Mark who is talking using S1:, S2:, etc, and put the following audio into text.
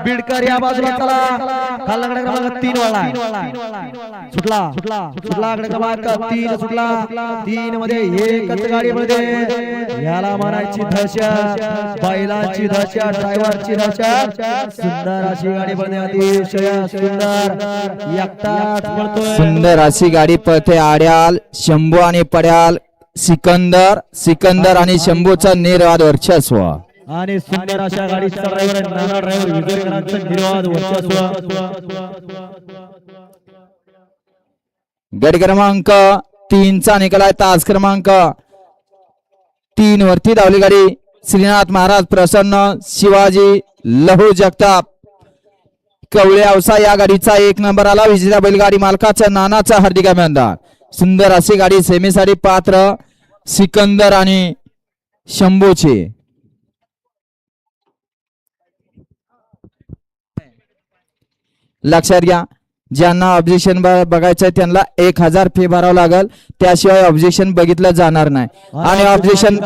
S1: बीडकर या बाजूला चला खालकडे क्रमांक 3 वाला सुटला क्रमांक 3 सुटला 3 मध्ये एकच गाडी मध्ये याला मानायची दहशत बैलांची दहशत ड्रायव्हरची दहशत सुंदर अशी गाडी पळते अतिशय सुंदर एकटाच पळतोय
S2: सुंदर अशी गाडी पळते आड्याल शंभू आणि पड्याल सिकंदर आणि शंभूचा निर्वाद वर्चस्व
S1: आणि सुंदर अशा गाडीचा ड्रायव्हर नाना ड्रायव्हर विजयकरांचं निर्वाद वर्चस्व
S2: गट क्रमांक 3 चा निकाल तास क्रमांक 3 वरती धावली गाडी श्रीनाथ महाराज प्रसन्न शिवाजी लहू जगताप कवळे औसा या गाडीचा 1 नंबर आला विजेता बैलगाडी मालकाचा नानाचा हार्दिक अभिनंदन सुंदर अशी गाडी सेमीसाठी पात्र सिकंदर आणि शंभूची लक्षात घ्या ज्यांना ऑब्जेक्शन बघायचंय त्यांना 1000 फी भरावं लागेल त्याशिवाय ऑब्जेक्शन बघितलं जाणार नाही आणि ऑब्जेक्शन